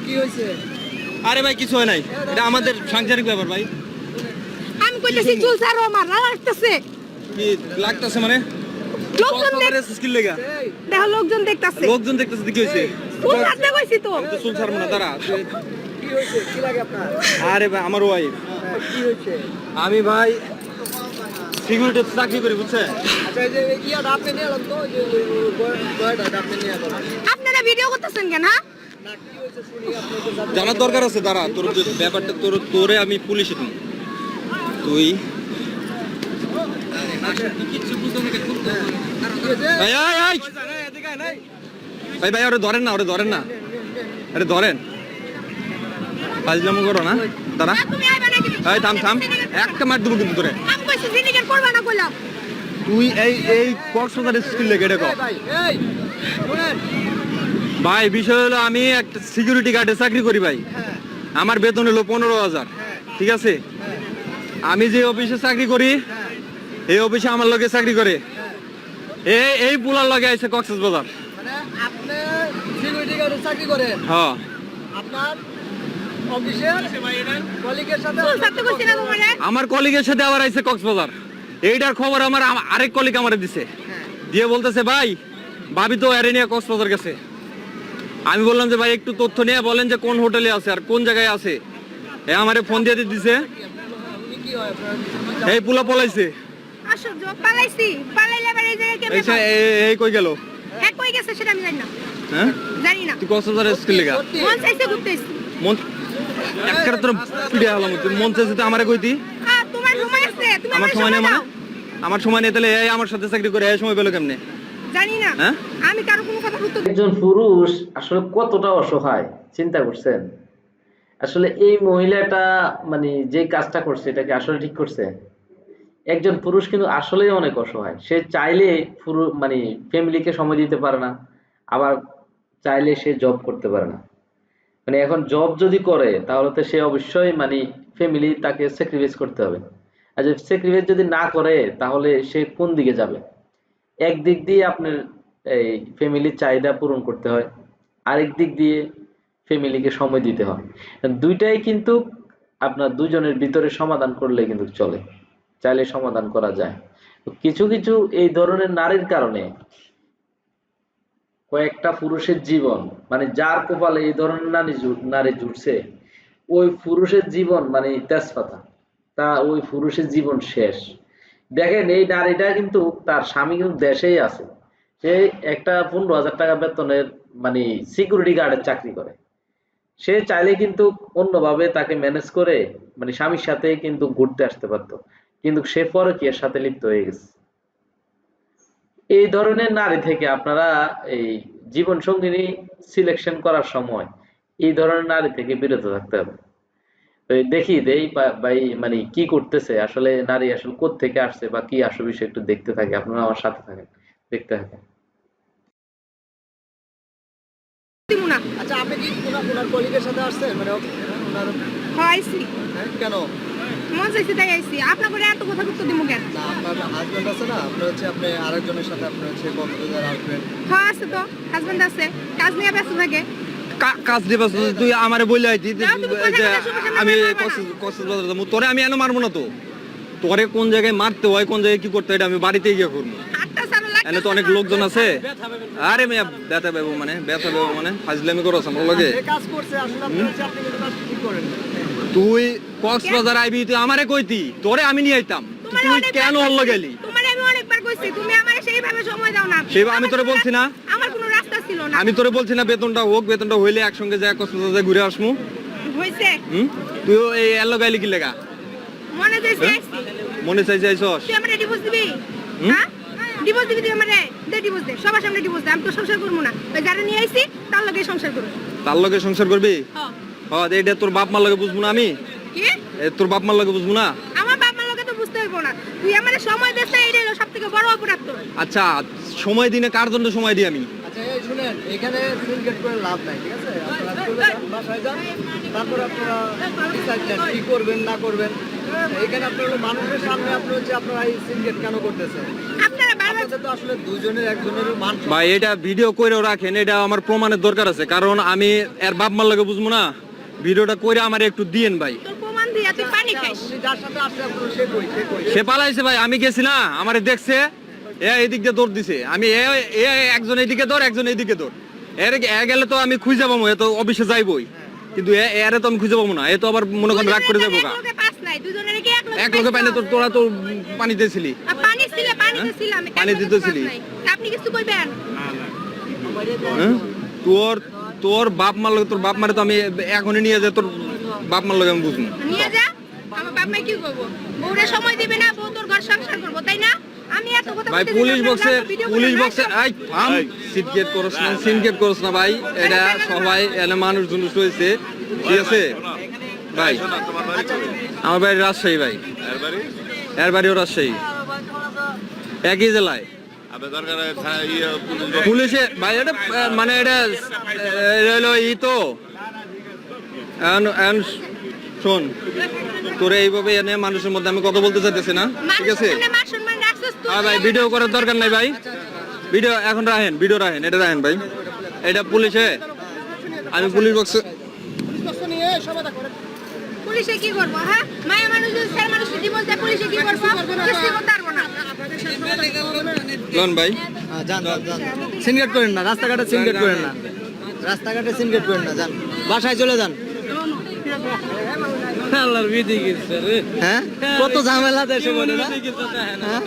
কি হয়েছে? আরে ভাই কিছু হয় নাই, এটা আমাদের সাংসারিক ব্যাপার ভাই। আমি কইতেছি চুল ছাড়ো, আমার লাগতেছে। কি লাগতেছে মানে? লোকজন দেখো, লোকজন দেখতাছে। লোকজন দেখতেছে কি হয়েছে? চুল ছাড়তে কইছি তো। আমি তো চুল ছাড়বো না, দাঁড়া। কি হয়েছে? কি লাগে আপনার? আরে ভাই আমার ওয়াইফ। কি হয়েছে? আমি ভাই সিকিউরিটি চাকরি করি, বুঝছেন? আচ্ছা এই যে ইয়াটা আপনি নিয়ে এলেন তো, ওই যে গয়টা আপনি নিয়ে এলেন। আপনারা ভিডিও করতেছেন কেন? হ্যাঁ, না কি হয়েছে শুনি আপনি তো জানেন। জানার দরকার আছে, দাঁড়া। তোর যে ব্যাপারটা তোরে আমি পুলিশে দিই। তুই ভাই ভাই ওরে ধরেন না, ওরে ধরেন না, আরে ধরেন। ফাজলামো করো না, দাঁড়া। তুমি আইবা নাকি? এই থাম থাম, একটা মার দেবো কিন্তু তোরে। আমি কইছি জিনিকের করবা না কইলাম। তুই এই কক্সবাজারের স্কিল লেগে এটা কর। ভাই এই শুনেন ভাই বিষয় হলো আমি একটা সিকিউরিটি গার্ডে চাকরি করি ভাই। হ্যাঁ আমার বেতন হলো 15,000, ঠিক আছে? আমি যে অফিসে চাকরি করি এই অফিসে আমার লগে চাকরি করে এই পুলার লগে আইছে কক্সবাজার। মানে আপনি সিকিউরিটি গার্ডে চাকরি করেন, হ্যাঁ আপনার অফিসের কলিগের সাথে চুল ছাড়তে কইছি না তোমারে? আমার কলিগের সাথে আবার আইছে কক্সবাজার। এইটার খবর আমার আরেক কলিগ আমারে দিছে, দিয়ে বলতেছে ভাই ভাবি তো এরে নিয়ে কক্সবাজার গেছে। আমি বললাম যে ভাই একটু তথ্য নিয়ে বলেন যে কোন হোটেলে আছে আর কোন জায়গায় আছে। এ আমারে ফোন দিয়ে দিছে, কি হয় আপনার? এই পুলা পলাইছে। আশ্চর্য, পালাইছি। পালাইলে আবার এই জায়গায় কেমনে? এই কই গেল? হ্যাঁ, কই গেছে সেটা আমি জানি না। হ্যাঁ জানি না। তুই কক্সবাজারের স্কিল লেগা মন চাইছে ঘুরতেছি। মন একটা তোর পিড়ে হলাম। তুই মন চাইছে তো আমারে কইতি। তোমার সময় আছে, তুমি আমার সময় নেই মানে? আমার সময় নেই তাহলে এই আমার সাথে চাকরি করে এই সময় পেলো কেমনে? জানি না। হ্যাঁ? আমি কারো কোনো কথা উত্তর একজন পুরুষ আসলে কতটা অসহায় চিন্তা করছেন? আসলে এই মহিলাটা মানে যে কাজটা করছে এটাকে আসলে ঠিক করছে? একজন পুরুষ কিন্তু আসলেই অনেক অসহায়। সে চাইলে পুরো মানে ফ্যামিলিকে সময় দিতে পারে না, আবার চাইলে সে জব করতে পারে না। মানে এখন জব যদি করে তাহলে তো সে অবশ্যই মানে ফ্যামিলি তাকে স্যাক্রিফাইস করতে হবে। আর যদি স্যাক্রিফাইস যদি না করে তাহলে সে কোন দিকে যাবে? একদিক দিয়ে আপনার এই ফ্যামিলির চাহিদা পূরণ করতে হয়, আরেক দিক দিয়ে ফ্যামিলিকে সময় দিতে হয়। দুইটাই কিন্তু আপনার দুজনের ভিতরে সমাধান করলে কিন্তু চলে, চাইলে সমাধান করা যায়। তো কিছু কিছু এই ধরনের নারীর কারণে কয়েকটা পুরুষের জীবন মানে যার কপালে এই ধরনের নারী জুটছে ওই পুরুষের জীবন মানে তেজপাতা, তা ওই পুরুষের জীবন শেষ। দেখেন এই নারীটা কিন্তু তার স্বামী কিন্তু দেশেই আছে, সে একটা 15,000 টাকা বেতনের মানে সিকিউরিটি গার্ডের চাকরি করে। সে চাইলে কিন্তু অন্যভাবে তাকে ম্যানেজ করে মানে স্বামীর সাথে কিন্তু ঘুরতে আসতে পারতো, কিন্তু সে পরকীয়ার সাথে লিপ্ত হয়ে গেছে। এই ধরনের নারী থেকে আপনারা এই জীবন সঙ্গিনী সিলেকশন করার সময় এই ধরনের নারী থেকে বিরত থাকতে হবে। তো দেখি দেই ভাই মানে কি করতেছে আসলে নারী, আসলে কোত্থেকে আসছে বা কি আসল বিষয় একটু দেখতে থাকি। আপনারা আমার সাথে থাকেন, দেখতে থাকেন। দিব না। আচ্ছা আপনি কি ওনার কলিগের সাথে আসছেন? মানে ওনার হয়ছি। কেন? মন চাইছে তাই আইছি। আপনার করে এত কথা উত্তর দিব কেন? না আপনার হাজবেন্ড আছে না, আপনার হচ্ছে আপনি আরেকজনের সাথে আপনার হচ্ছে কক্সবাজার আসবেন। হ্যাঁ আছে তো, হাজবেন্ড আছে, কাজ নিয়ে ব্যস্ত থাকে। কাজ দিবা তুই আমারে বলে আইতি যাও, তুমি কথা যে বলার সময় সামনে আমি মারবা না। কক্সবাজার যাবো। তোরে আমি এনে মারবো না তো। তোরে কোন জায়গায় মারতে হয় কোন জায়গায় কি করতে হয় এটা আমি বাড়িতে গিয়ে করবো। হাতটা চালু লাগতেছে এনে তো অনেক না। লোকজন আছে। আরে মেয়ে ব্যথা পাবো মানে ফাজলামি করছ আমার লগে। যে কাজ করছে আসলে আপনি হচ্ছে আপনি কিন্তু কাজ ঠিক করেন না। তুই কক্সবাজার আইবি, তুই আমারে কইতি তোরে আমি নিয়ে আইতাম, তোমারে তুই অনেকবার কেন কইছি, অন্য গেলি? তোমারে আমি অনেকবার কইছি তুমি আমারে সেইভাবে সময় দাও না। সেইভাবে আমি তোরে বলছি না? আমার কোনো রাস্তা ছিল না। আমি তোরে বলছি না বেতনটা হোক, বেতনটা হইলে একসঙ্গে যায় কক্সবাজার ঘুরে আসমু। হইছে তুই এই এলো গাইলি কি লেগা? মনে চাইছে আইছি। মনে চাই যাইছস? তুই আমারে ডিভোর্স দিবি? হ্যাঁ ডিভোর্স দিবি তুই আমারে? দে ডিভোর্স দে, সবার সামনে ডিভোর্স দে। আমি তো সংসার করবো না, ওই যারা নিয়ে আইছি তার লগে সংসার করব। তার লগে সংসার করবি? হ্যাঁ। হ্যাঁ এটা তোর বাপ মার লগে বুঝবো না আমি? কি? তোর বাপ মার লগে বুঝবো না? আমার বাপ মার লগে তো বুঝতে হইব না। তুই আমারে সময় দিস না, এইটাই হলো সবথেকে বড় অপরাধ তোর। আচ্ছা সময় দিনে কার জন্য সময় দিই আমি? আচ্ছা এই শুনেন, এখানে সিনগেট করে লাভ নাই, ঠিক আছে? আপনারা চলে যান, বাসায় যান, তারপর আপনারা ডিসাইড নেন কি করবেন না করবেন। এখানে আপনারা হলো মানুষের সামনে আপনি হচ্ছে আপনারা এই সিনগেট কেন করতেছেন? আপনারা বারবার আপনাদের তো তো আসলে দুজনের একজনের মান সম্মান। ভাই এটা ভিডিও কইরেও রাখেন, এটা আমার প্রমাণের দরকার আছে, কারণ আমি এর বাপ মার লাগে বুঝবো না, ভিডিওটা কইরে আমার একটু দিয়েন ভাই। তোর প্রমাণ দিয়া তুই পানি খাইস। উনি যার সাথে আসছে আপনার সে কই সে পালাইছে ভাই, আমি গেছি না, আমারে দেখছে, এ এদিক দিয়ে দৌড় দিছে, আমি একজন এইদিকে দৌড়, একজন এইদিকে দৌড়, এ গেলে তো আমি খুঁজে পাবো, এ তো অফিসে যাইবই, কিন্তু এরে তো আমি খুঁজে পাবো না, এ তো আবার মনে করেন রাগ করে যাবো গা। এক লোকে পাস নাই, দুজনের কি এক লোকে পাইলে তো তোরা তো পানি দিয়েছিলি, পানি ছিলে, পানি দিছিলাম আমি, পানি দিতেছিলি। আপনি কিছু কইবেন? হ্যাঁ? তোর বাপ মার লগে, তোর বাপ মারে তো আমি এখনই নিয়ে যাই, তোর বাপ মার লগে আমি বুঝবো। নিয়ে যা, আমার বাপ মা কি করবো? বউরে সময় দিবে না, বউ তোর ঘর সংসার করবো, তাই না? আমি এত কথা ভাই বলতে পুলিশ দিলাম না, বক্সে, ভিডিও করে পুলিশ না, বক্সে আই থাম, সিনকেট করছ না, সিনকেট করছ না ভাই, এটা সবাই এনে মানুষ জুনুস হয়েছে, ঠিক আছে ভাই? আমার বাড়ি রাজশাহী ভাই, এর বাড়িও রাজশাহী, একই জেলায়। পুলিশে ভাই এটা মানে এটা হলো ই তো, শোন, তোরে এইভাবে এনে মানুষের মধ্যে আমি কথা বলতে চাইতেছি না, ঠিক আছে? মানুষের সামনে মান সম্মান রাখছিস তুই। ভাই ভিডিও করার দরকার নাই ভাই, ভিডিও এখন রাখেন, ভিডিও রাখেন, এটা রাখেন ভাই, এটা পুলিশে, আমি পুলিশ বক্সে পুলিশে কি করবো? হ্যাঁ, মায়া মানুষ যদি ছেলে মানুষ জীবন দেয়, পুলিশে কি করবো? কিছুই করতে পারবো না। লন ভাই। যান যান যান, সিনগেট করেন না, রাস্তাঘাটে সিনগেট করেন না, রাস্তাঘাটে সিনগেট করেন না, যান বাসায় চলে যান। আল্লাহর বিধি গেছে রে। হ্যাঁ, কত ঝামেলা দেশে বলে না। হ্যাঁ